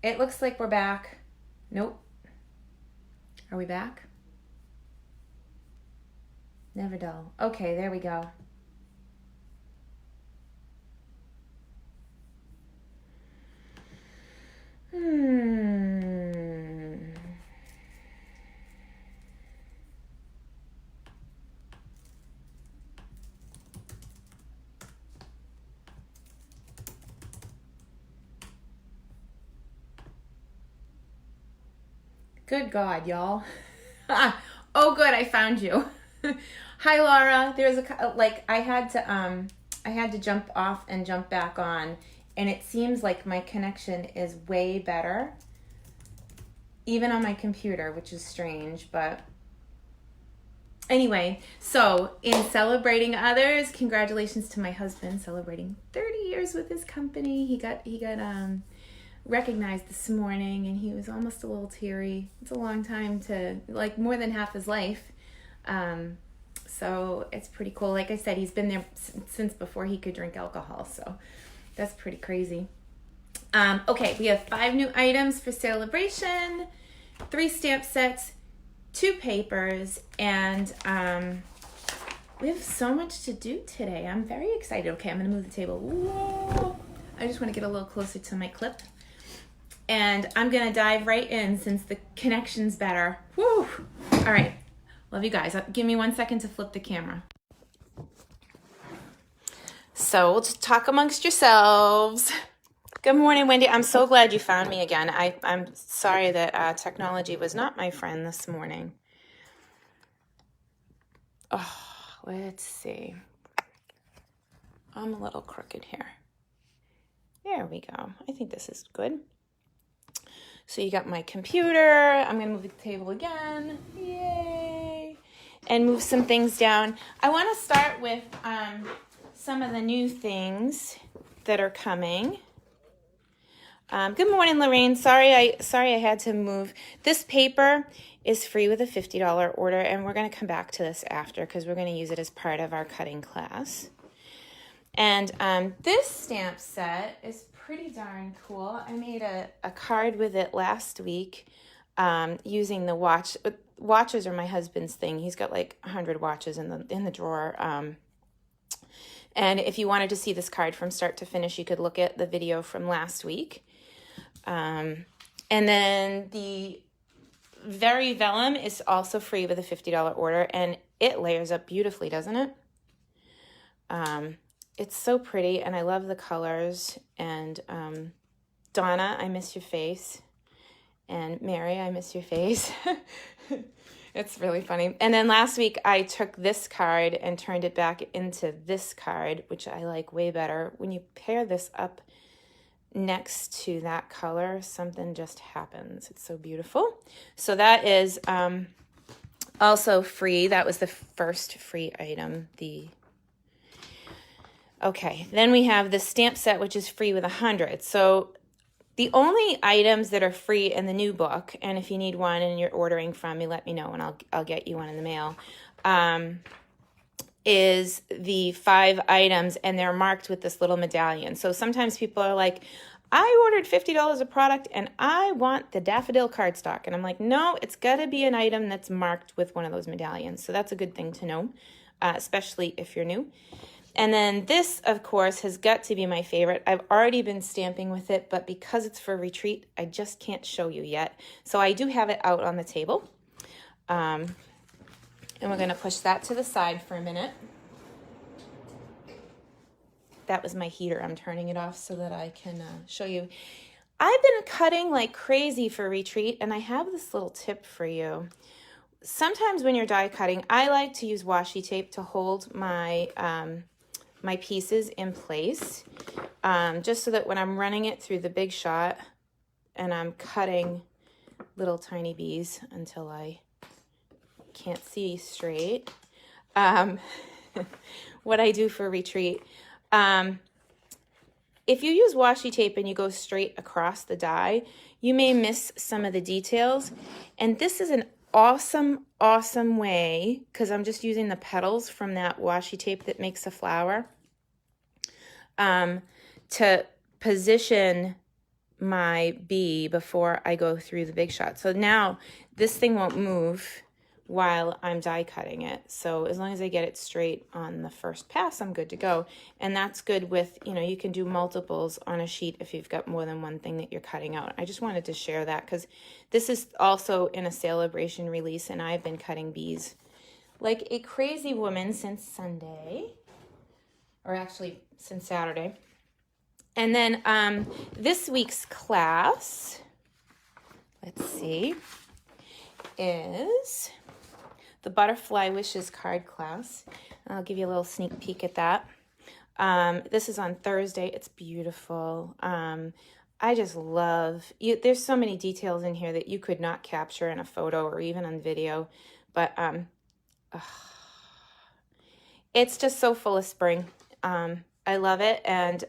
It looks like we're back. Nope. Are we back? Never dull. Okay, there we go. Good God, y'all. Oh, good, I found you. Hi, Laura. There's I had to jump off and jump back on, and it seems like my connection is way better, even on my computer, which is strange, but anyway, so in celebrating others, congratulations to my husband celebrating 30 years with his company. He got recognized this morning, and he was almost a little teary. It's a long time to, like, more than half his life. So it's pretty cool. Like I said, he's been there since before he could drink alcohol, so that's pretty crazy. Okay, we have 5 new items for celebration, 3 stamp sets, 2 papers, and we have so much to do today. I'm very excited. Okay, I'm going to move the table. Whoa. I just want to get a little closer to my clip. And I'm going to dive right in since the connection's better. Woo! All right. Love you guys. Give me 1 second to flip the camera. So we'll just talk amongst yourselves. Good morning, Wendy. I'm so glad you found me again. I'm sorry that technology was not my friend this morning. Oh, let's see. I'm a little crooked here. There we go. I think this is good. So you got my computer. I'm going to move the table again. Yay. And move some things down. I want to start with some of the new things that are coming. Good morning, Lorraine. Sorry I had to move. This paper is free with a $50 order, and we're going to come back to this after because we're going to use it as part of our cutting class. And this stamp set is pretty darn cool. I made a card with it last week using the watch. Watches are my husband's thing. He's got like 100 watches in the drawer. And if you wanted to see this card from start to finish, you could look at the video from last week. And then the Very Vellum is also free with a $50 order, and it layers up beautifully, doesn't it? It's so pretty, and I love the colors. And Donna, I miss your face. And Mary, I miss your face. It's really funny. And then last week, I took this card and turned it back into this card, which I like way better. When you pair this up next to that color, something just happens. It's so beautiful. So that is also free. That was the first free item. Okay, then we have the stamp set, which is free with 100. So the only items that are free in the new book, and if you need one and you're ordering from me, let me know and I'll get you one in the mail, is the 5 items, and they're marked with this little medallion. So sometimes people are like, I ordered $50 of product and I want the daffodil cardstock. And I'm like, no, it's got to be an item that's marked with one of those medallions. So that's a good thing to know, especially if you're new. And then this, of course, has got to be my favorite. I've already been stamping with it, but because it's for retreat, I just can't show you yet. So I do have it out on the table. And we're going to push that to the side for a minute. That was my heater. I'm turning it off so that I can show you. I've been cutting like crazy for retreat, and I have this little tip for you. Sometimes when you're die cutting, I like to use washi tape to hold my my pieces in place, just so that when I'm running it through the Big Shot and I'm cutting little tiny bees until I can't see straight, what I do for retreat, if you use washi tape and you go straight across the die, you may miss some of the details. And this is an awesome, awesome way, because I'm just using the petals from that washi tape that makes a flower, to position my bee before I go through the Big Shot. So now this thing won't move while I'm die cutting it. So as long as I get it straight on the first pass, I'm good to go. And that's good with, you know, you can do multiples on a sheet if you've got more than one thing that you're cutting out. I just wanted to share that because this is also in a Celebration release, and I've been cutting bees like a crazy woman since Sunday, or actually since Saturday. And then this week's class, let's see, is the Butterfly Wishes card class. I'll give you a little sneak peek at that. This is on Thursday. It's beautiful. I just love you. There's so many details in here that you could not capture in a photo or even on video, but it's just so full of spring. I love it. And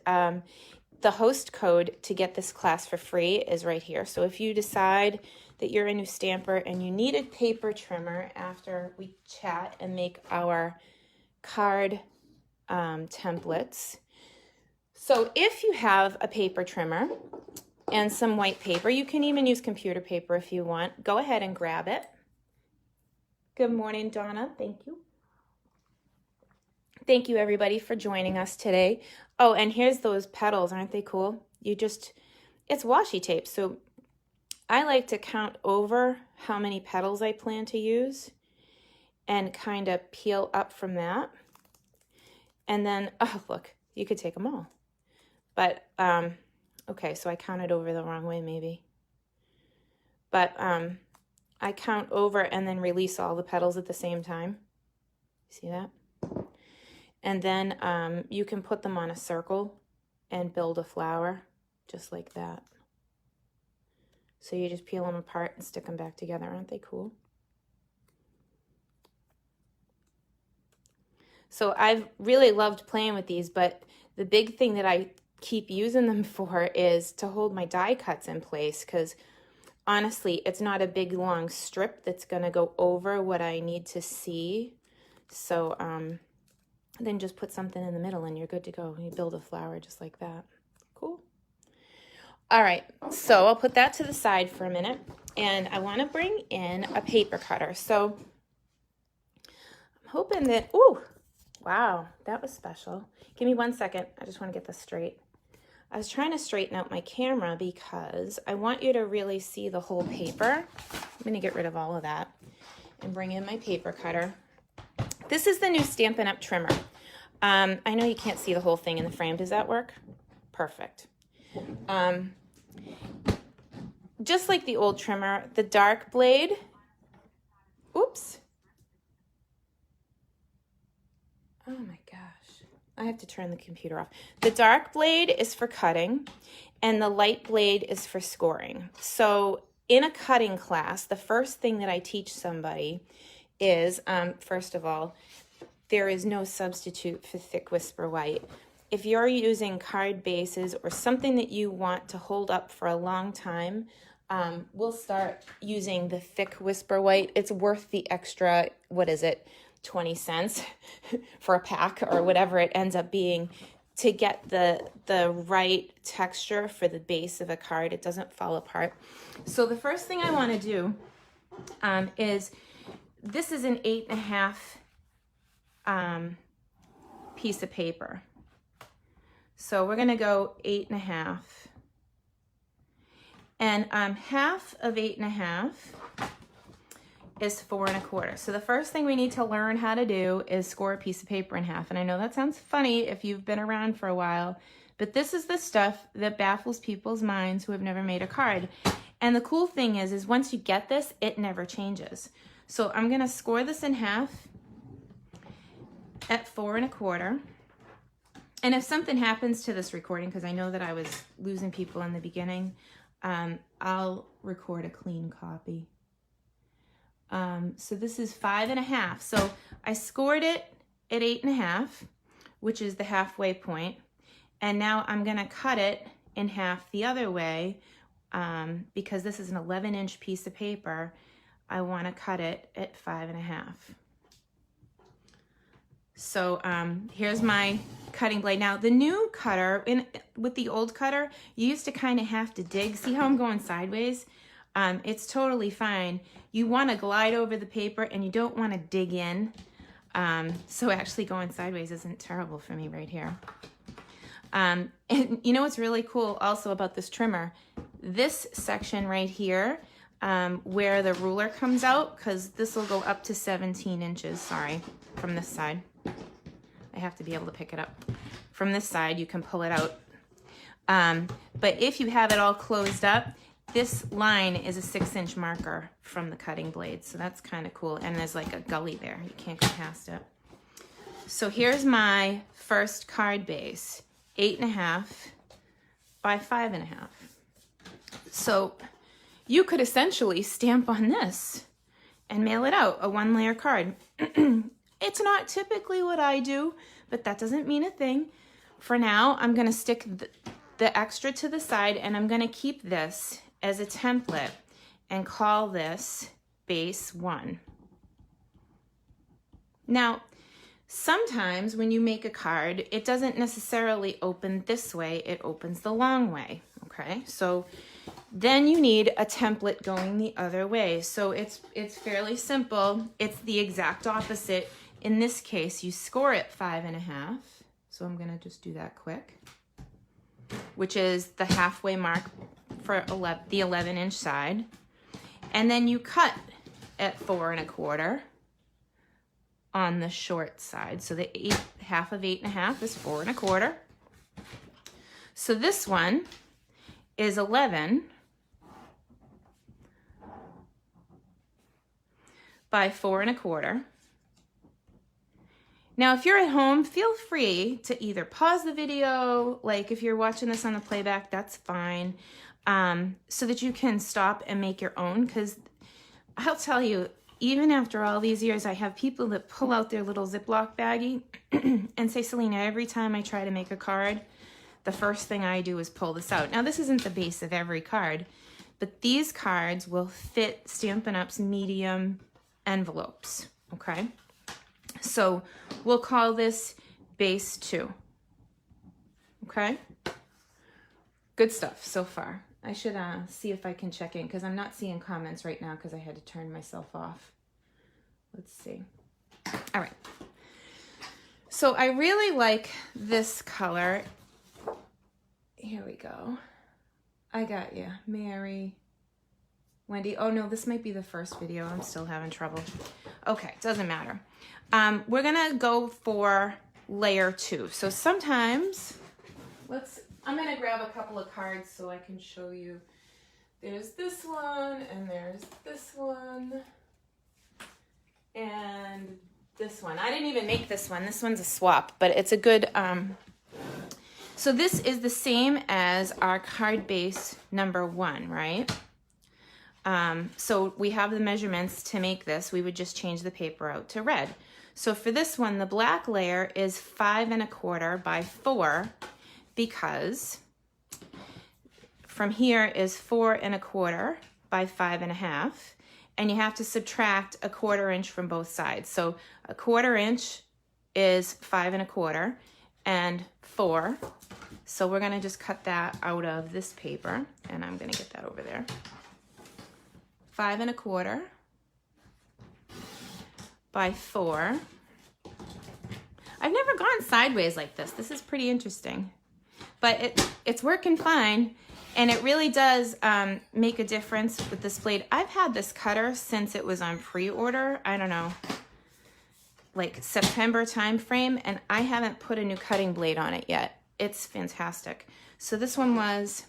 the host code to get this class for free is right here. So if you decide that you're a new stamper and you need a paper trimmer after we chat and make our card templates. So if you have a paper trimmer and some white paper, you can even use computer paper if you want. Go ahead and grab it. Good morning, Donna. Thank you. Thank you, everybody, for joining us today. Oh, and here's those petals. Aren't they cool? It's washi tape. So I like to count over how many petals I plan to use and kind of peel up from that. And then, oh, look, you could take them all. But, okay, so I counted over the wrong way maybe. But I count over and then release all the petals at the same time. See that? And then you can put them on a circle and build a flower just like that. So you just peel them apart and stick them back together. Aren't they cool? So I've really loved playing with these, but the big thing that I keep using them for is to hold my die cuts in place, because honestly, it's not a big long strip that's going to go over what I need to see. So then just put something in the middle and you're good to go. You build a flower just like that. Cool. All right, so I'll put that to the side for a minute, and I want to bring in a paper cutter. So I'm hoping that, ooh, wow, that was special. Give me 1 second. I just want to get this straight. I was trying to straighten out my camera because I want you to really see the whole paper. I'm going to get rid of all of that and bring in my paper cutter. This is the new Stampin' Up! Trimmer. I know you can't see the whole thing in the frame. Does that work? Perfect. Just like the old trimmer, the dark blade, oops. Oh my gosh, I have to turn the computer off. The dark blade is for cutting and the light blade is for scoring. So in a cutting class, the first thing that I teach somebody is, first of all, there is no substitute for thick whisper white. If you're using card bases or something that you want to hold up for a long time, we'll start using the thick whisper white. It's worth the extra, what is it, 20 cents for a pack or whatever it ends up being to get the right texture for the base of a card. It doesn't fall apart. So the first thing I want to do is, this is an 8.5 piece of paper. So we're going to go 8.5. And half of 8.5 is 4 1/4. So the first thing we need to learn how to do is score a piece of paper in half. And I know that sounds funny if you've been around for a while, but this is the stuff that baffles people's minds who have never made a card. And the cool thing is once you get this, it never changes. So I'm going to score this in half at 4 1/4. And if something happens to this recording, because I know that I was losing people in the beginning, I'll record a clean copy. So this is 5 1/2. So I scored it at 8.5, which is the halfway point. And now I'm going to cut it in half the other way because this is an 11-inch piece of paper. I want to cut it at 5 1/2. So here's my cutting blade. Now the new cutter, with the old cutter, you used to kind of have to dig. See how I'm going sideways? It's totally fine. You want to glide over the paper and you don't want to dig in. So actually going sideways isn't terrible for me right here. And you know what's really cool also about this trimmer? This section right here, where the ruler comes out, because this will go up to 17 inches, sorry, from this side. I have to be able to pick it up. From this side, you can pull it out. But if you have it all closed up, this line is a 6-inch marker from the cutting blade. So that's kind of cool. And there's like a gully there. You can't go past it. So here's my first card base, 8.5 by 5.5. So you could essentially stamp on this and mail it out, a 1-layer card. It's not typically what I do, but that doesn't mean a thing. For now, I'm going to stick the extra to the side, and I'm going to keep this as a template and call this base 1. Now, sometimes when you make a card, it doesn't necessarily open this way, it opens the long way, okay? So then you need a template going the other way. So it's fairly simple. It's the exact opposite. In this case, you score it 5.5. So I'm gonna just do that quick, which is the halfway mark for the 11-inch side. And then you cut at 4.25 on the short side. So the half of 8.5 is 4.25. So this one is 11 by 4.25. Now, if you're at home, feel free to either pause the video, like if you're watching this on the playback, that's fine, so that you can stop and make your own, because I'll tell you, even after all these years, I have people that pull out their little Ziploc baggie and say, Selena, every time I try to make a card, the first thing I do is pull this out. Now, this isn't the base of every card, but these cards will fit Stampin' Up's medium envelopes, okay? So we'll call this base 2, okay? Good stuff so far. I should see if I can check in, because I'm not seeing comments right now because I had to turn myself off. Let's see. All right. So I really like this color. Here we go. I got you. Mary, Wendy. Oh, no, this might be the first video. I'm still having trouble. Okay, doesn't matter. We're going to go for layer 2. So sometimes, I'm going to grab a couple of cards so I can show you. There's this one, and there's this one, and this one. I didn't even make this one. This one's a swap, but it's a good, so this is the same as our card base number 1, right? So we have the measurements to make this. We would just change the paper out to red. So for this one, the black layer is 5.25 by 4, because from here is 4.25 by 5.5, and you have to subtract 1/4 inch from both sides. So 1/4 inch is 5.25 and 4. So we're gonna just cut that out of this paper, and I'm gonna get that over there. 5.25 by 4. I've never gone sideways like this. This is pretty interesting, but it's working fine, and it really does make a difference with this blade. I've had this cutter since it was on pre-order. I don't know, like September time frame, and I haven't put a new cutting blade on it yet. It's fantastic. So this one was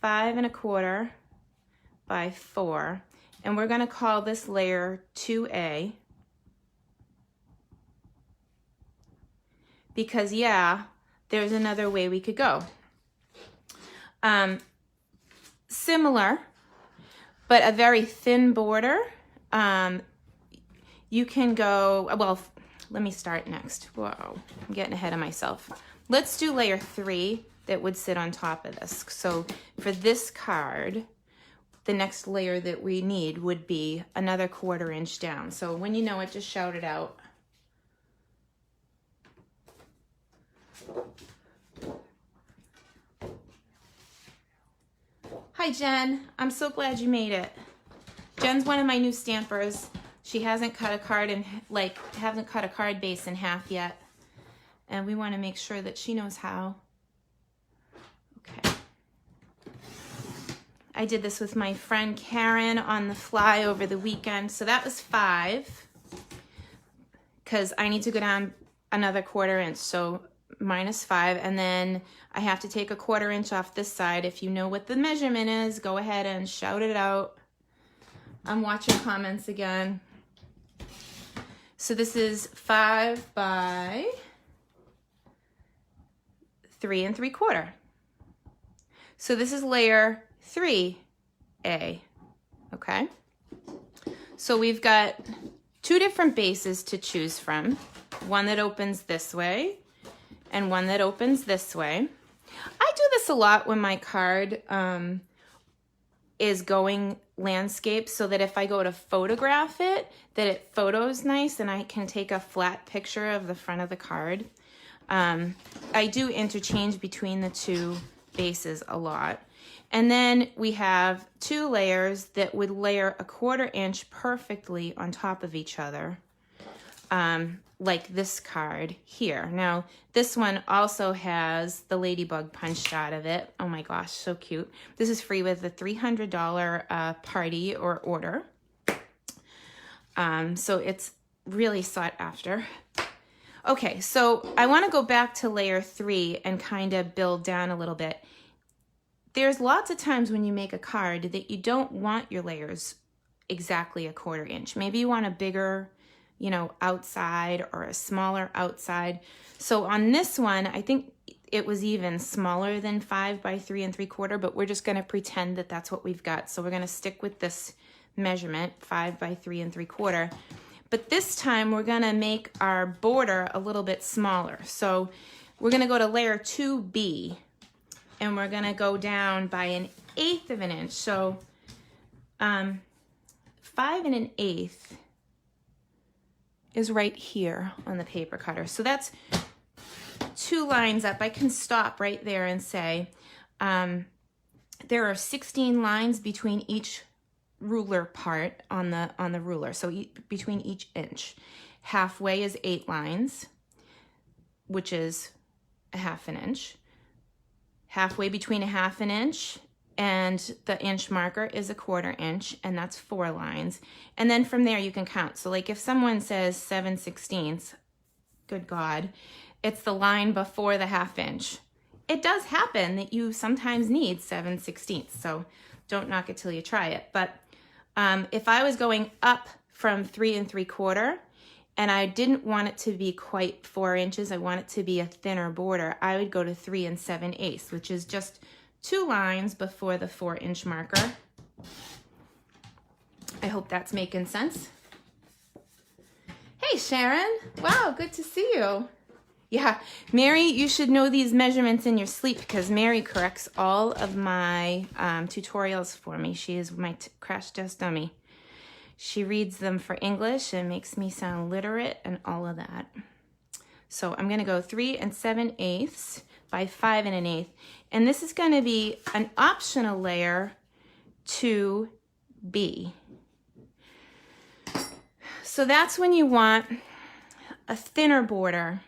5.25 by 4, and we're gonna call this layer 2A, because yeah, there's another way we could go. Similar, but a very thin border. You can go, well, let me start next. Whoa, I'm getting ahead of myself. Let's do layer 3 that would sit on top of this. So for this card, the next layer that we need would be another 1/4 inch down. So when you know it, just shout it out. Hi, Jen. I'm so glad you made it. Jen's one of my new stampers. She hasn't cut a card in, hasn't cut a card base in half yet. And we want to make sure that she knows how. Okay. I did this with my friend Karen on the fly over the weekend. So that was 5. Because I need to go down another 1/4 inch. So -5. And then I have to take a 1/4 inch off this side. If you know what the measurement is, go ahead and shout it out. I'm watching comments again. So this is 5 by 3 3/4. So this is layer 3A, okay? So we've got 2 different bases to choose from. One that opens this way and one that opens this way. I do this a lot when my card is going landscape, so that if I go to photograph it, that it photos nice and I can take a flat picture of the front of the card. I do interchange between the 2 bases a lot. And then we have 2 layers that would layer a 1/4 inch perfectly on top of each other, like this card here. Now, this one also has the ladybug punched out of it. Oh my gosh, so cute. This is free with the $300 party or order. So it's really sought after. Okay, so I want to go back to layer 3 and kind of build down a little bit. There's lots of times when you make a card that you don't want your layers exactly a 1/4 inch. Maybe you want a bigger, outside or a smaller outside. So on this one, I think it was even smaller than 5 by 3 3/4, but we're just going to pretend that that's what we've got. So we're going to stick with this measurement, 5 by 3 3/4. But this time we're going to make our border a little bit smaller. So we're going to go to layer 2B and we're going to go down by 1/8 of an inch. So 5 1/8 is right here on the paper cutter. So that's 2 lines up. I can stop right there and say there are 16 lines between each ruler part on the ruler. So between each inch. Halfway is 8 lines, which is 1/2 an inch. Halfway between 1/2 an inch and the inch marker is a 1/4 inch, and that's 4 lines. And then from there you can count. So like if someone says 7/16, good God, it's the line before the 1/2 inch. It does happen that you sometimes need 7/16, so don't knock it till you try it. But if I was going up from 3 3/4 and I didn't want it to be quite 4 inches, I want it to be a thinner border, I would go to 3 7/8, which is just 2 lines before the 4 inch marker. I hope that's making sense. Hey, Sharon. Wow, good to see you. Yeah, Mary, you should know these measurements in your sleep because Mary corrects all of my tutorials for me. She is my crash test dummy. She reads them for English and makes me sound literate and all of that. So I'm going to go 3 7/8 by 5 1/8. And this is going to be an optional layer 2B. So that's when you want a thinner border.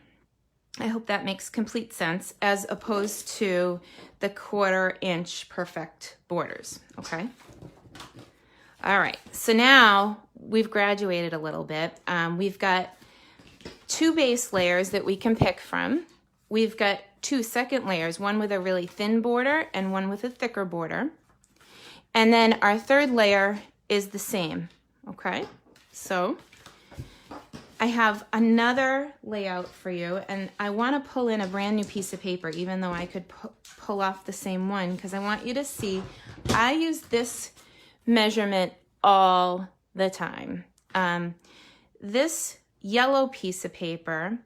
I hope that makes complete sense, as opposed to the 1/4 inch perfect borders, okay? All right, so now we've graduated a little bit. We've got 2 base layers that we can pick from. We've got 2 second layers, one with a really thin border and one with a thicker border. And then our 3rd layer is the same, okay? So I have another layout for you, and I want to pull in a brand new piece of paper, even though I could pull off the same one, because I want you to see I use this measurement all the time. This yellow piece of paper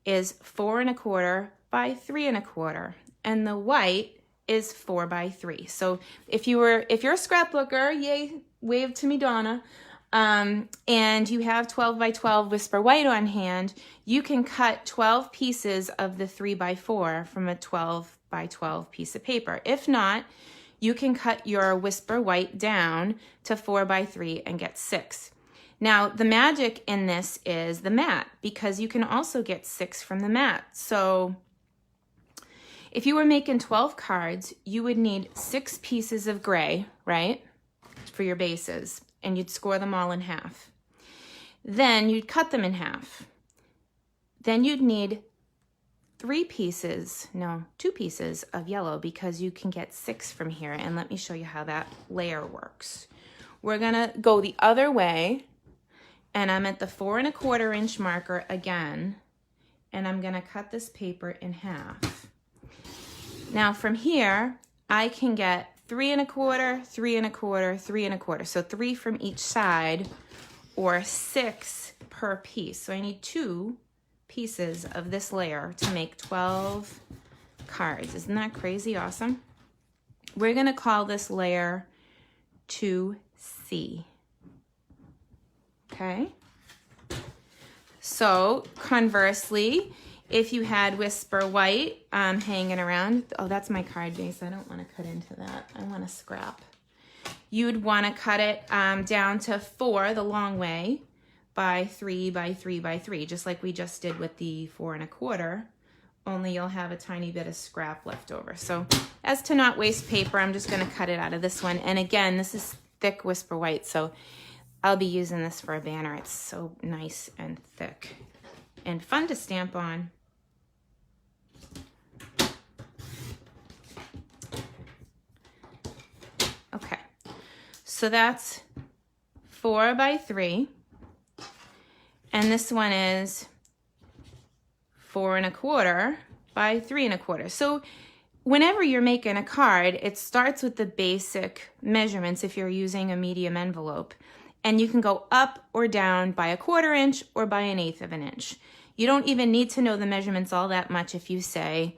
is 4 1/4 by 3 1/4, and the white is 4 by 3. So if you're a scrapbooker, yay, wave to me, Donna. and you have 12 by 12 Whisper White on hand, you can cut 12 pieces of the 3 by 4 from a 12 by 12 piece of paper. If not, you can cut your Whisper White down to 4 by 3 and get 6. Now, the magic in this is the mat, because you can also get 6 from the mat. So if you were making 12 cards, you would need 6 pieces of gray, right, for your bases, and you'd score them all in half. Then you'd cut them in half. Then you'd need 2 pieces of yellow, because you can get 6 from here. And let me show you how that layer works. We're gonna go the other way, and I'm at the 4 1/4 inch marker again, and I'm gonna cut this paper in half. Now from here, I can get 3 1/4, 3 1/4, 3 1/4. So 3 from each side, or 6 per piece. So I need 2 pieces of this layer to make 12 cards. Isn't that crazy awesome? We're gonna call this layer 2C. Okay? So conversely, if you had Whisper White hanging around, oh, that's my card base. I don't want to cut into that. I want to scrap. You'd want to cut it down to 4 the long way by 3 by 3 by 3, just like we just did with the 4 1/4, only you'll have a tiny bit of scrap left over. So as to not waste paper, I'm just going to cut it out of this one. And again, this is thick Whisper White, so I'll be using this for a banner. It's so nice and thick and fun to stamp on. Okay, so that's 4 by 3, and this one is 4 1/4 by 3 1/4. So whenever you're making a card, it starts with the basic measurements if you're using a medium envelope, and you can go up or down by 1/4 inch or by 1/8 of an inch. You don't even need to know the measurements all that much if you say,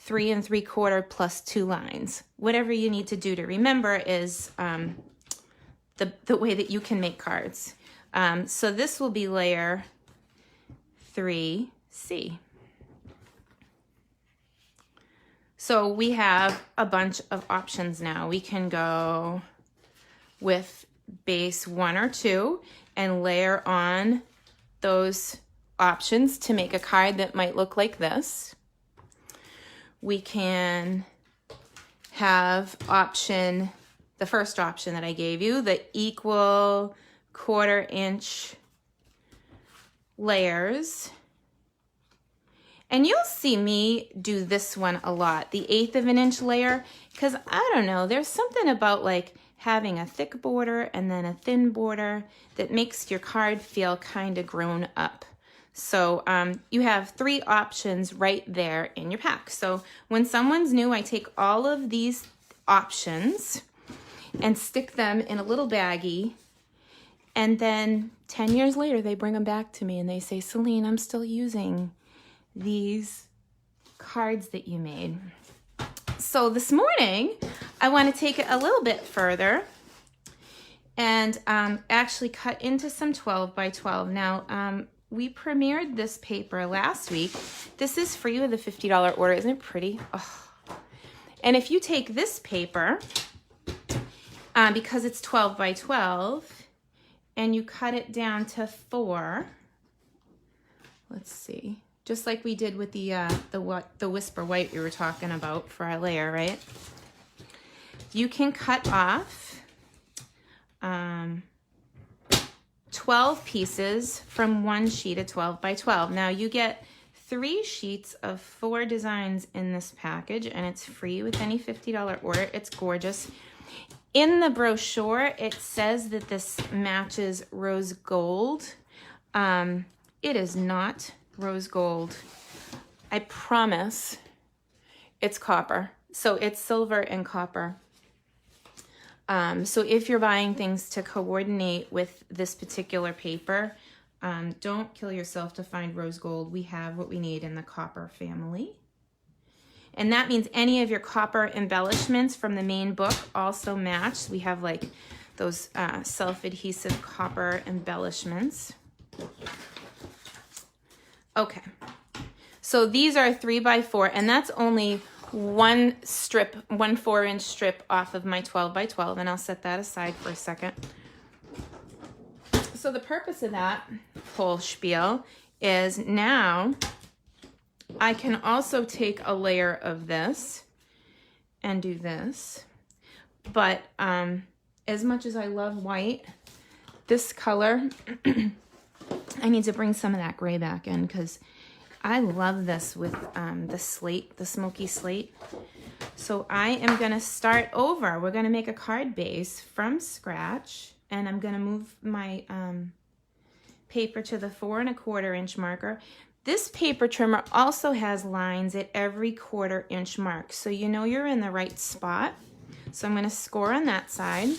3 3/4 plus 2 lines. Whatever you need to do to remember is the way that you can make cards. So this will be layer 3C. So we have a bunch of options now. We can go with base 1 or 2 and layer on those options to make a card that might look like this. We can have the first option that I gave you, the equal 1/4 inch layers. And you'll see me do this one a lot, the 1/8 of an inch layer, because I don't know, there's something about like having a thick border and then a thin border that makes your card feel kind of grown up. So you have 3 options right there in your pack. So when someone's new, I take all of these options and stick them in a little baggie, and then 10 years later they bring them back to me and they say, Selene, I'm still using these cards that you made. So this morning I want to take it a little bit further and actually cut into some 12 by 12. Now we premiered this paper last week. This is free with a $50 order. Isn't it pretty? Oh. And if you take this paper, because it's 12 by 12, and you cut it down to 4, let's see, just like we did with the Whisper White we were talking about for our layer, right? You can cut off 12 pieces from one sheet of 12 by 12. Now you get 3 sheets of 4 designs in this package, and it's free with any $50 order. It's gorgeous. In the brochure, it says that this matches rose gold. It is not rose gold. I promise it's copper. So it's silver and copper. So if you're buying things to coordinate with this particular paper, don't kill yourself to find rose gold. We have what we need in the copper family. And that means any of your copper embellishments from the main book also match. We have like those self-adhesive copper embellishments. Okay, so these are 3x4, and that's only one 4-inch strip off of my 12x12, and I'll set that aside for a second. So the purpose of that whole spiel is now I can also take a layer of this and do this. But as much as I love white, this color, I need to bring some of that gray back in because I love this with the slate, the smoky slate. So I am going to start over. We're going to make a card base from scratch, and I'm going to move my paper to the 4 1/4 inch marker. This paper trimmer also has lines at every 1/4 inch mark, so you know you're in the right spot. So I'm going to score on that side.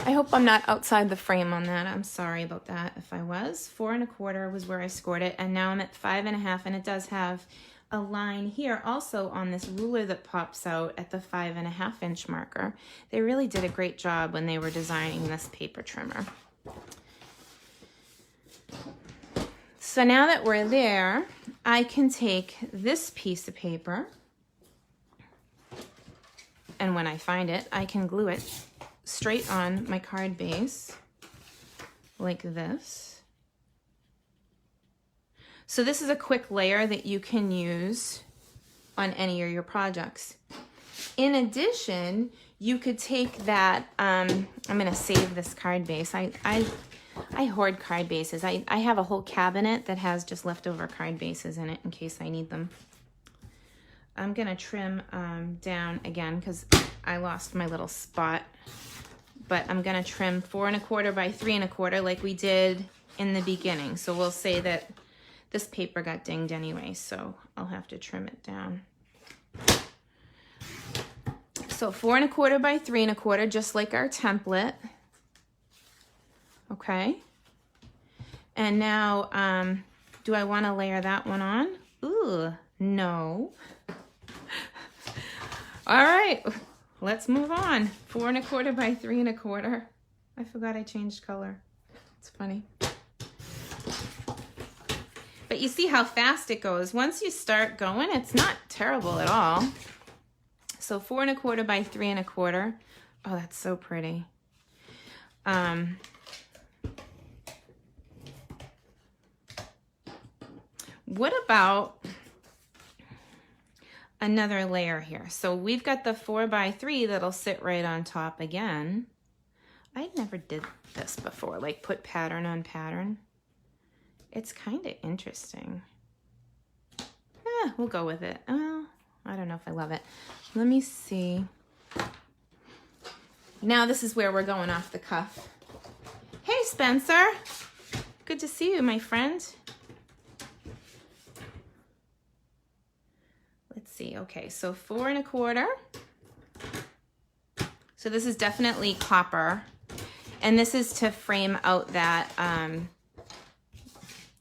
I hope I'm not outside the frame on that. I'm sorry about that if I was. 4 1/4 was where I scored it, and now I'm at 5 1/2, and it does have a line here also on this ruler that pops out at the 5 1/2 inch marker. They really did a great job when they were designing this paper trimmer. So now that we're there, I can take this piece of paper, and when I find it, I can glue it straight on my card base like this. So this is a quick layer that you can use on any of your projects. In addition, you could take that, I'm going to save this card base. I hoard card bases. I have a whole cabinet that has just leftover card bases in it in case I need them. I'm going to trim down again because I lost my little spot. But I'm going to trim 4 1/4 by 3 1/4 like we did in the beginning. So we'll say that this paper got dinged anyway, so I'll have to trim it down. So 4 1/4 by 3 1/4, just like our template. Okay. And now, do I want to layer that one on? Ooh, no. All right, let's move on. 4 1/4 by 3 1/4. I forgot I changed color. It's funny. But you see how fast it goes. Once you start going, it's not terrible at all. So 4 1/4 by 3 1/4. Oh, that's so pretty. What about another layer here? So we've got the 4 by 3 that'll sit right on top again. I never did this before, like put pattern on pattern. It's kind of interesting. We'll go with it. Oh, I don't know if I love it. Let me see. Now this is where we're going off the cuff. Hey, Spencer. Good to see you, my friend. Let's see. Okay, so 4 1/4. So this is definitely copper. And this is to frame out that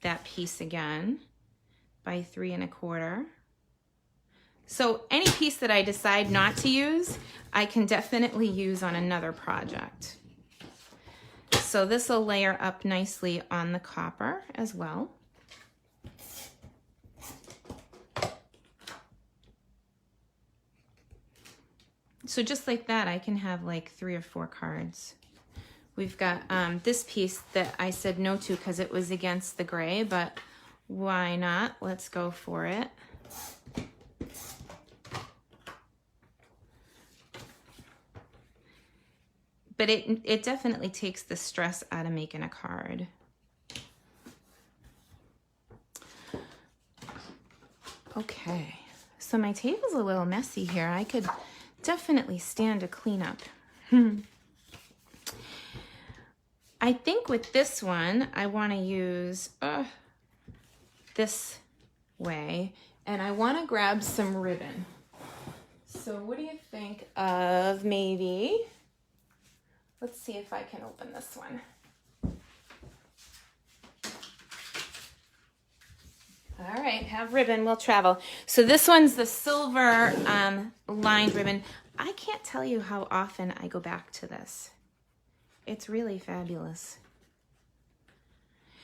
that piece again by 3 1/4. So any piece that I decide not to use, I can definitely use on another project. So this will layer up nicely on the copper as well. So just like that, I can have like 3 or 4 cards. We've got this piece that I said no to because it was against the gray, but why not? Let's go for it. But it definitely takes the stress out of making a card. Okay, so my table's a little messy here. I could definitely stand a cleanup. I think with this one, I want to use this way, and I want to grab some ribbon. So what do you think of maybe, let's see if I can open this one. All right, have ribbon, we'll travel. So this one's the silver lined ribbon. I can't tell you how often I go back to this. It's really fabulous.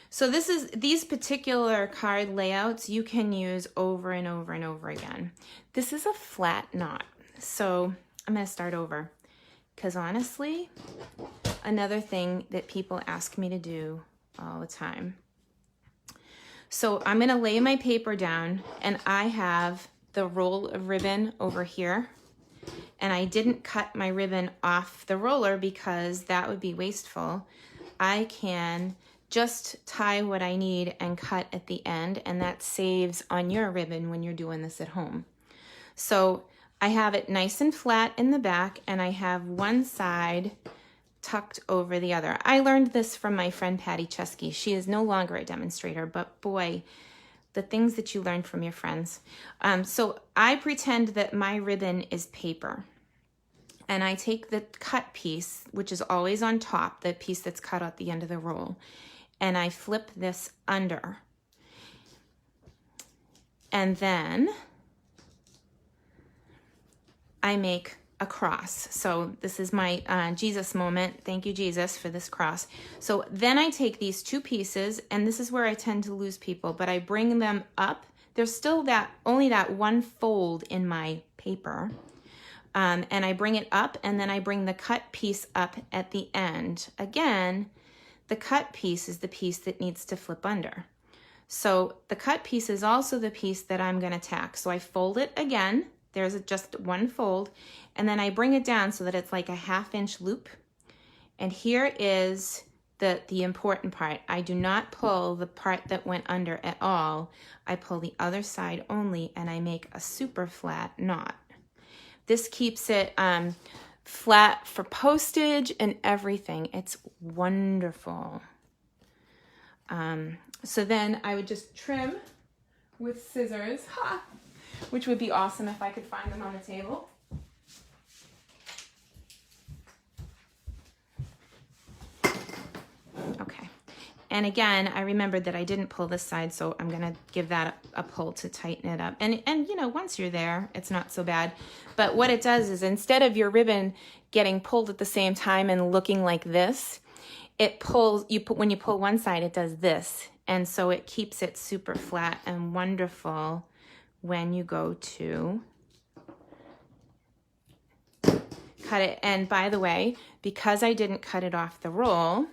So these particular card layouts you can use over and over and over again. This is a flat knot, so I'm going to start over, because honestly, another thing that people ask me to do all the time. So I'm going to lay my paper down, and I have the roll of ribbon over here, and I didn't cut my ribbon off the roller because that would be wasteful. I can just tie what I need and cut at the end, and that saves on your ribbon when you're doing this at home. So I have it nice and flat in the back, and I have one side tucked over the other. I learned this from my friend Patty Chesky. She is no longer a demonstrator, but boy, the things that you learn from your friends. So I pretend that my ribbon is paper, and I take the cut piece, which is always on top, the piece that's cut at the end of the roll, and I flip this under. And then I make a cross. So this is my Jesus moment. Thank you, Jesus, for this cross. So then I take these two pieces, and this is where I tend to lose people, but I bring them up. There's still only that one fold in my paper. And I bring it up, and then I bring the cut piece up at the end. Again, the cut piece is the piece that needs to flip under. So the cut piece is also the piece that I'm going to tack. So I fold it again. There's just one fold, and then I bring it down so that it's like a 1/2 inch loop. And here is the important part. I do not pull the part that went under at all. I pull the other side only, and I make a super flat knot. This keeps it flat for postage and everything. It's wonderful. So then I would just trim with scissors, which would be awesome if I could find them on the table. Okay. And again, I remembered that I didn't pull this side, so I'm going to give that a pull to tighten it up. And you know, once you're there, it's not so bad. But what it does is, instead of your ribbon getting pulled at the same time and looking like this, it pulls, when you pull one side, it does this. And so it keeps it super flat and wonderful when you go to cut it. And by the way, because I didn't cut it off the roll,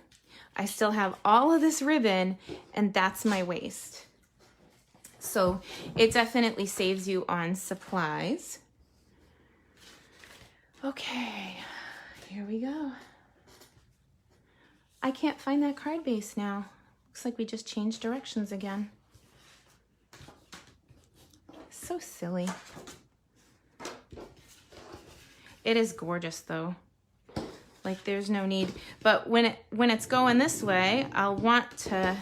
I still have all of this ribbon, and that's my waist. So it definitely saves you on supplies. Okay, here we go. I can't find that card base now. Looks like we just changed directions again. So silly. It is gorgeous though. Like, there's no need. But when it's going this way, I'll want to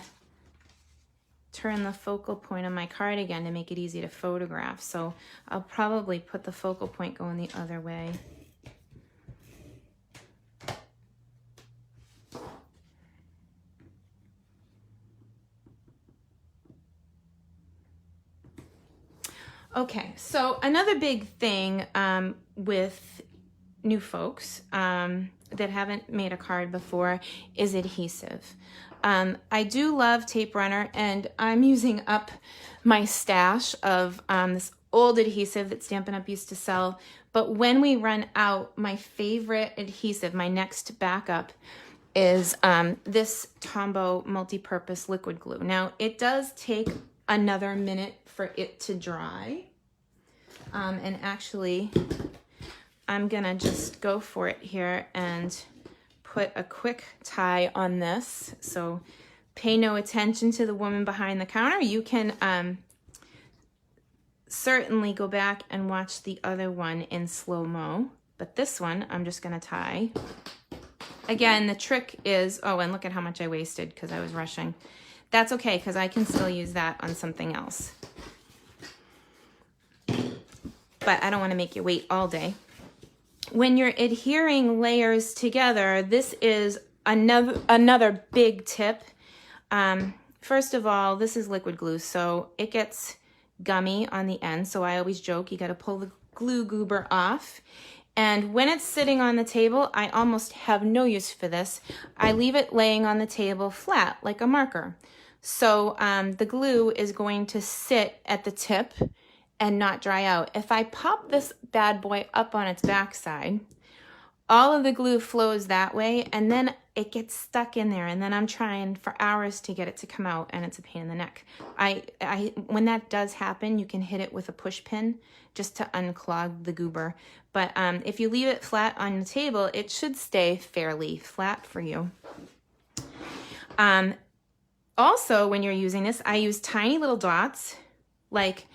turn the focal point on my card again to make it easy to photograph. So I'll probably put the focal point going the other way. Okay, so another big thing with new folks that haven't made a card before is adhesive. I do love tape runner, and I'm using up my stash of this old adhesive that Stampin' Up! Used to sell. But when we run out, my favorite adhesive, my next backup, is this Tombow multi-purpose liquid glue. Now, it does take another minute for it to dry. And actually, I'm gonna just go for it here and put a quick tie on this. So pay no attention to the woman behind the counter. You can certainly go back and watch the other one in slow-mo, but this one I'm just gonna tie. Again, the trick is, oh, and look at how much I wasted because I was rushing. That's okay, because I can still use that on something else. But I don't want to make you wait all day. When you're adhering layers together, this is another big tip. First of all, this is liquid glue, so it gets gummy on the end. So I always joke, you got to pull the glue goober off. And when it's sitting on the table, I almost have no use for this. I leave it laying on the table flat, like a marker. So the glue is going to sit at the tip and not dry out. If I pop this bad boy up on its backside, all of the glue flows that way, and then it gets stuck in there, and then I'm trying for hours to get it to come out, and it's a pain in the neck. When that does happen, you can hit it with a push pin just to unclog the goober. But if you leave it flat on the table, it should stay fairly flat for you. Also, when you're using this, I use tiny little dots, like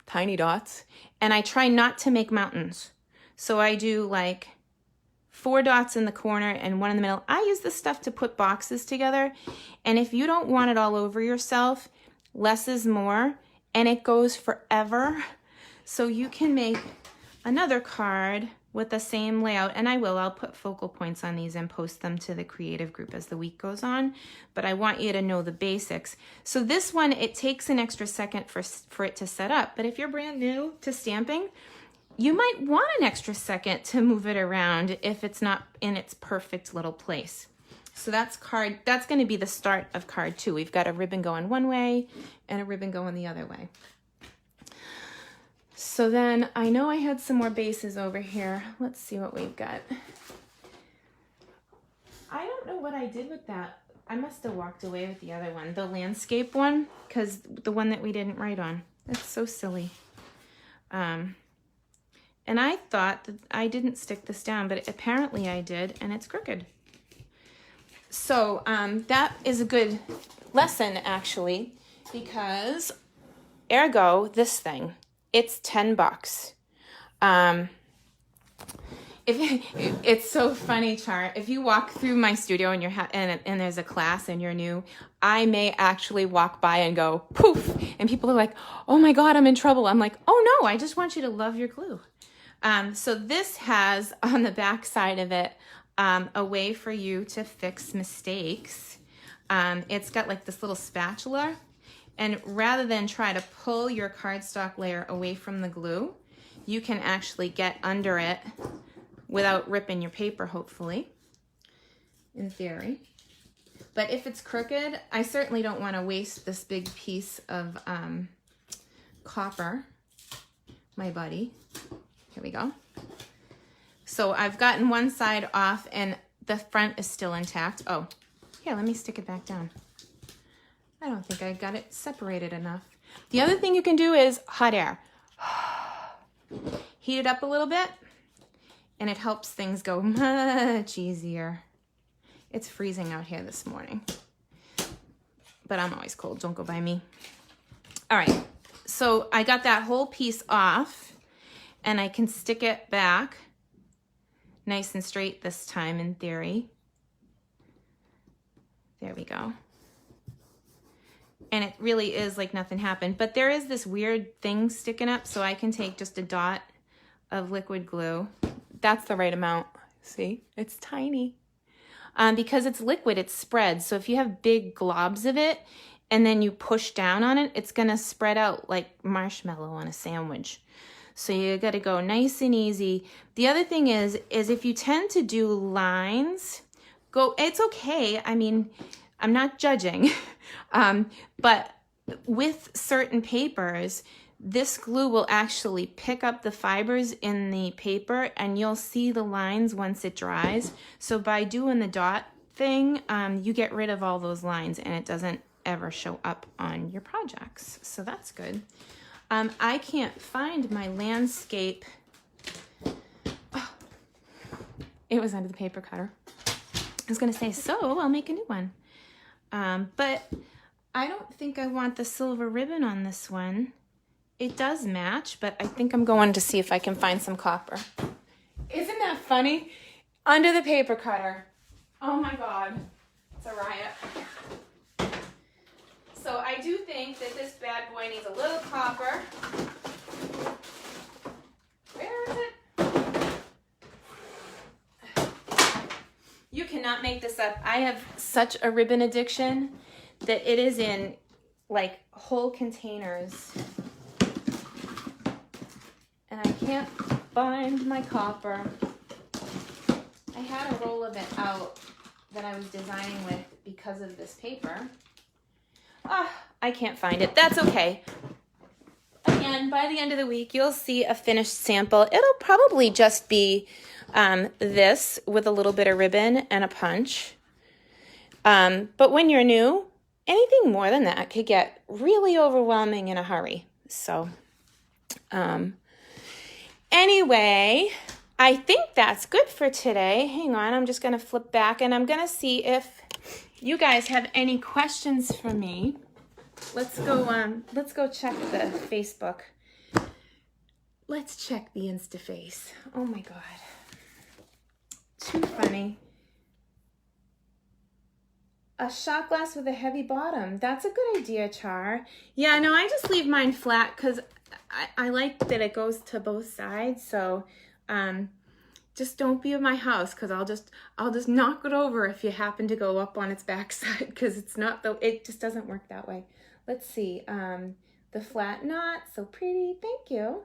tiny dots, and I try not to make mountains. So I do like 4 dots in the corner and 1 in the middle. I use this stuff to put boxes together. And if you don't want it all over yourself, less is more, and it goes forever. So you can make another card with the same layout, and I'll put focal points on these and post them to the creative group as the week goes on, but I want you to know the basics. So this one, it takes an extra second for it to set up, but if you're brand new to stamping, you might want an extra second to move it around if it's not in its perfect little place. So that's going to be the start of card 2. We've got a ribbon going one way and a ribbon going the other way. So then I know I had some more bases over here. Let's see what we've got. I don't know what I did with that. I must have walked away with the other one, the landscape one, because the one that we didn't write on. That's so silly. And I thought that I didn't stick this down, but apparently I did, and it's crooked. So that is a good lesson, actually, because ergo, this thing, it's $10. It's so funny, Char. If you walk through my studio and and there's a class and you're new, I may actually walk by and go poof, and people are like, "Oh my God, I'm in trouble." I'm like, "Oh no, I just want you to love your glue." So this has on the back side of it a way for you to fix mistakes. It's got like this little spatula, and rather than try to pull your cardstock layer away from the glue, you can actually get under it without ripping your paper, hopefully, in theory. But if it's crooked, I certainly don't want to waste this big piece of copper, my buddy. Here we go. So I've gotten one side off and the front is still intact. Oh, here, let me stick it back down. I don't think I got it separated enough. The other thing you can do is hot air. Heat it up a little bit, and it helps things go much easier. It's freezing out here this morning, but I'm always cold. Don't go by me. All right, so I got that whole piece off, and I can stick it back nice and straight this time in theory. There we go. And it really is like nothing happened, but there is this weird thing sticking up, so I can take just a dot of liquid glue. That's the right amount. See, it's tiny. Because it's liquid, it spreads. So if you have big globs of it and then you push down on it, it's gonna spread out like marshmallow on a sandwich. So you gotta go nice and easy. The other thing is if you tend to do lines, it's okay. I mean, I'm not judging, but with certain papers, this glue will actually pick up the fibers in the paper and you'll see the lines once it dries. So by doing the dot thing, you get rid of all those lines and it doesn't ever show up on your projects. So that's good. I can't find my landscape. Oh, it was under the paper cutter. I was gonna say, so I'll make a new one. But I don't think I want the silver ribbon on this one. It does match, but I think I'm going to see if I can find some copper. Isn't that funny? Under the paper cutter. Oh my God, it's a riot. So I do think that this bad boy needs a little copper. Where is it? You cannot make this up. I have such a ribbon addiction that it is in like whole containers. And I can't bind my copper. I had a roll of it out that I was designing with because of this paper. I can't find it. That's okay. Again, by the end of the week, you'll see a finished sample. It'll probably just be this with a little bit of ribbon and a punch. But when you're new, anything more than that could get really overwhelming in a hurry. So, anyway, I think that's good for today. Hang on, I'm just going to flip back and I'm going to see if you guys have any questions for me. Let's go check the Facebook. Let's check the Instaface. Oh my God. Too funny. A shot glass with a heavy bottom. That's a good idea, Char. Yeah, no, I just leave mine flat because I like that it goes to both sides. So just don't be in my house because I'll just knock it over if you happen to go up on its backside because it just doesn't work that way. Let's see. The flat knot, so pretty. Thank you.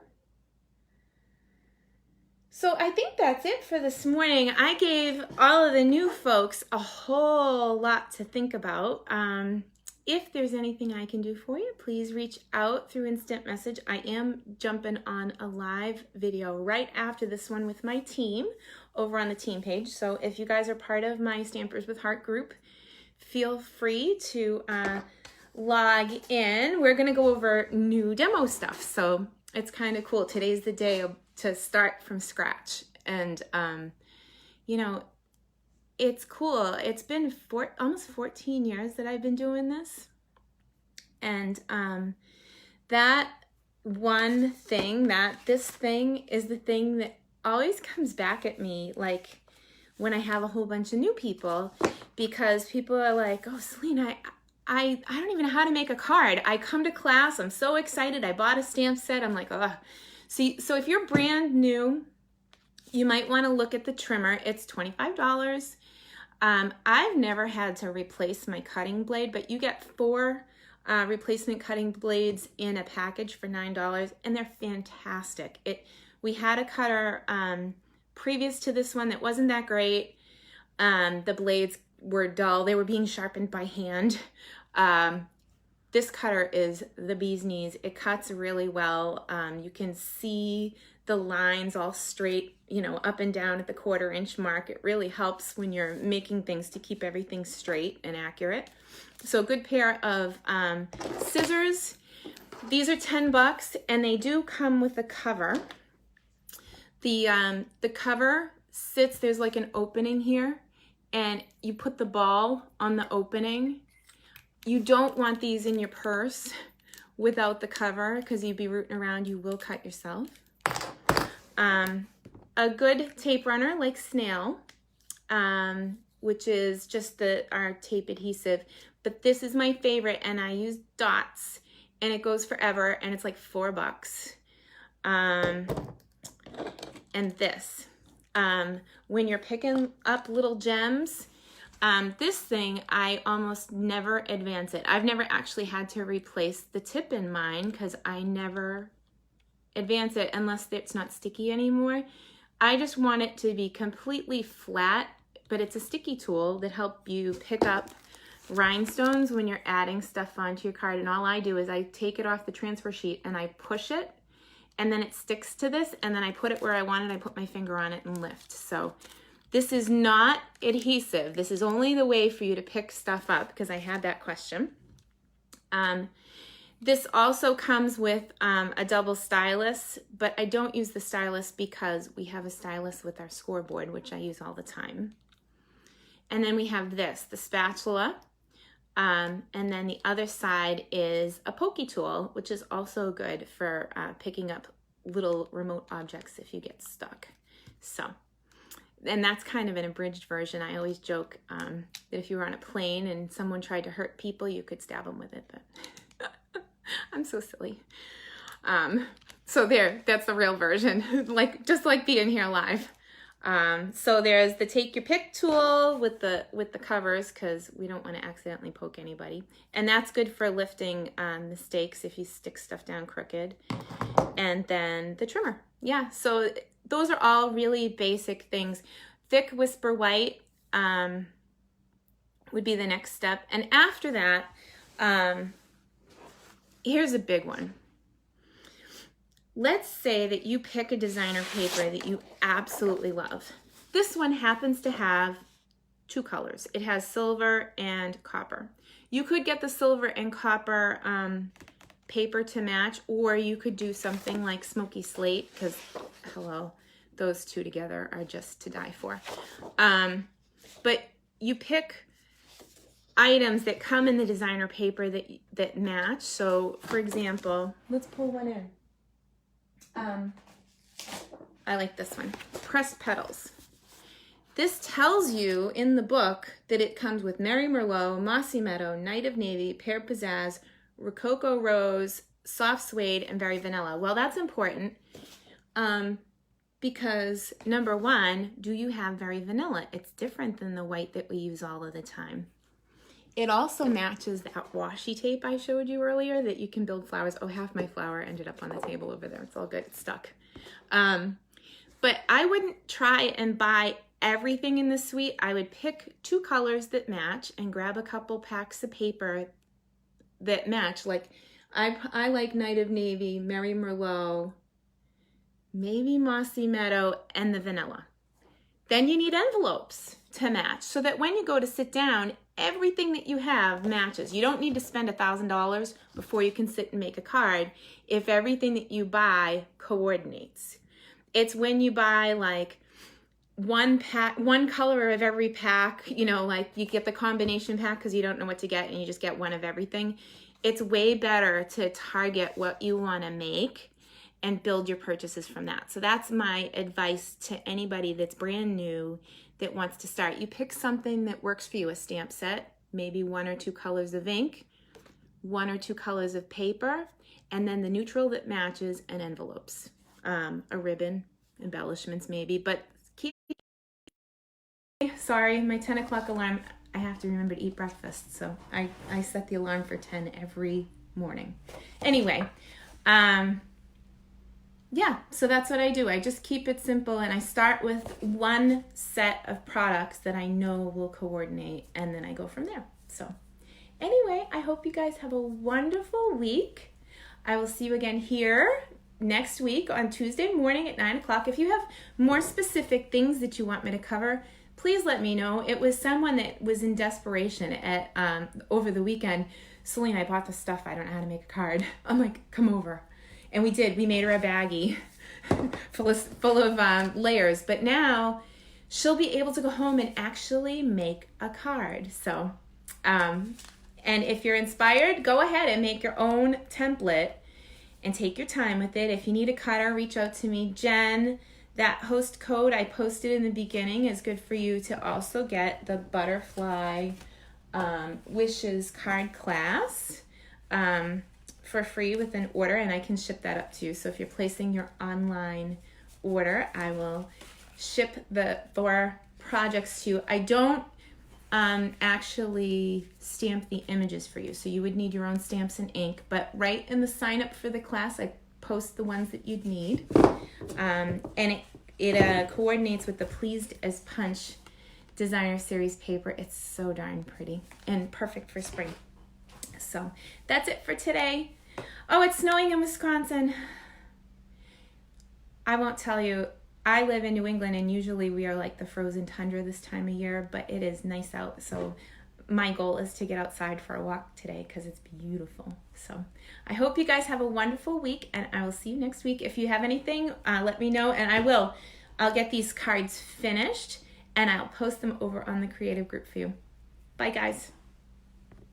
So I think that's it for this morning. I gave all of the new folks a whole lot to think about. If there's anything I can do for you, please reach out through instant message. I am jumping on a live video right after this one with my team over on the team page. So if you guys are part of my Stampers with Heart group, feel free to log in. We're going to go over new demo stuff. So it's kind of cool. Today's the day to start from scratch. And, you know, it's cool. It's been almost 14 years that I've been doing this. And that one thing, this thing is the thing that always comes back at me, like when I have a whole bunch of new people, because people are like, oh, Selene, I don't even know how to make a card. I come to class, I'm so excited, I bought a stamp set, I'm like, oh. See, so if you're brand new, you might want to look at the trimmer. It's $25. I've never had to replace my cutting blade, but you get 4 replacement cutting blades in a package for $9, and they're fantastic. We had a cutter previous to this one that wasn't that great. The blades were dull. They were being sharpened by hand. This cutter is the bee's knees. It cuts really well. You can see the lines all straight, you know, up and down at the 1/4 inch mark. It really helps when you're making things to keep everything straight and accurate. So a good pair of scissors. These are $10 and they do come with a cover. The cover sits, there's like an opening here, and you put the ball on the opening. You don't want these in your purse without the cover because you'd be rooting around, you will cut yourself. A good tape runner like Snail, which is just our tape adhesive, but this is my favorite and I use dots and it goes forever and it's like $4. And this, when you're picking up little gems, this thing, I almost never advance it. I've never actually had to replace the tip in mine because I never advance it unless it's not sticky anymore. I just want it to be completely flat, but it's a sticky tool that helps you pick up rhinestones when you're adding stuff onto your card. And all I do is I take it off the transfer sheet and I push it, and then it sticks to this, and then I put it where I want it. I put my finger on it and lift. So this is not adhesive. This is only the way for you to pick stuff up because I had that question. This also comes with a double stylus, but I don't use the stylus because we have a stylus with our scoreboard, which I use all the time. And then we have this, the spatula. And then the other side is a pokey tool, which is also good for picking up little remote objects if you get stuck. So, and that's kind of an abridged version. I always joke that if you were on a plane and someone tried to hurt people, you could stab them with it, but I'm so silly. So there, that's the real version, just like being here live. So there's the take your pick tool with the covers because we don't want to accidentally poke anybody. And that's good for lifting mistakes if you stick stuff down crooked. And then the trimmer. Yeah, so those are all really basic things. Thick Whisper White would be the next step. And after that, here's a big one. Let's say that you pick a designer paper that you absolutely love. This one happens to have 2 colors. It has silver and copper. You could get the silver and copper paper to match, or you could do something like Smoky Slate, because hello, those 2 together are just to die for. But you pick items that come in the designer paper that match. So for example, let's pull one in. I like this one, Pressed Petals. This tells you in the book that it comes with Merry Merlot, Mossy Meadow, Night of Navy, Pear Pizzazz, Rococo Rose, Soft Suede, and Very Vanilla. Well, that's important because number 1, do you have Very Vanilla? It's different than the white that we use all of the time. It also matches that washi tape I showed you earlier that you can build flowers. Oh, half my flower ended up on the table over there. It's all good. It's stuck. But I wouldn't try and buy everything in the suite. I would pick 2 colors that match and grab a couple packs of paper that match. Like I like Night of Navy, Merry Merlot, maybe Mossy Meadow, and the vanilla. Then you need envelopes to match so that when you go to sit down, everything that you have matches. You don't need to spend $1,000 before you can sit and make a card if everything that you buy coordinates. It's when you buy like one color of every pack, you know, like you get the combination pack because you don't know what to get and you just get one of everything. It's way better to target what you want to make and build your purchases from that. So that's my advice to anybody that's brand new that wants to start. You pick something that works for you, a stamp set, maybe 1 or 2 colors of ink, 1 or 2 colors of paper, and then the neutral that matches, and envelopes, a ribbon, embellishments maybe, but sorry, my 10 o'clock alarm, I have to remember to eat breakfast, so I set the alarm for 10 every morning. Anyway, yeah, so that's what I do. I just keep it simple, and I start with 1 set of products that I know will coordinate, and then I go from there. So anyway, I hope you guys have a wonderful week. I will see you again here next week on Tuesday morning at 9 o'clock. If you have more specific things that you want me to cover, please let me know. It was someone that was in desperation at over the weekend. Selene, I bought the stuff. I don't know how to make a card. I'm like, come over. And we did. We made her a baggie full of layers. But now she'll be able to go home and actually make a card. So, and if you're inspired, go ahead and make your own template and take your time with it. If you need a cutter, reach out to me. Jen, that host code I posted in the beginning is good for you to also get the Butterfly Wishes card class for free with an order, and I can ship that up to you. So if you're placing your online order, I will ship the 4 projects to you. I don't actually stamp the images for you, so you would need your own stamps and ink, but right in the sign up for the class I post the ones that you'd need, and it coordinates with the Pleased as Punch designer series paper. It's so darn pretty and perfect for spring. So that's it for today. Oh, it's snowing in Wisconsin. I won't tell you, I live in New England and usually we are like the frozen tundra this time of year, but it is nice out. So my goal is to get outside for a walk today because it's beautiful. So I hope you guys have a wonderful week, and I will see you next week. If you have anything, let me know, and I'll get these cards finished and I'll post them over on the creative group for you. Bye guys.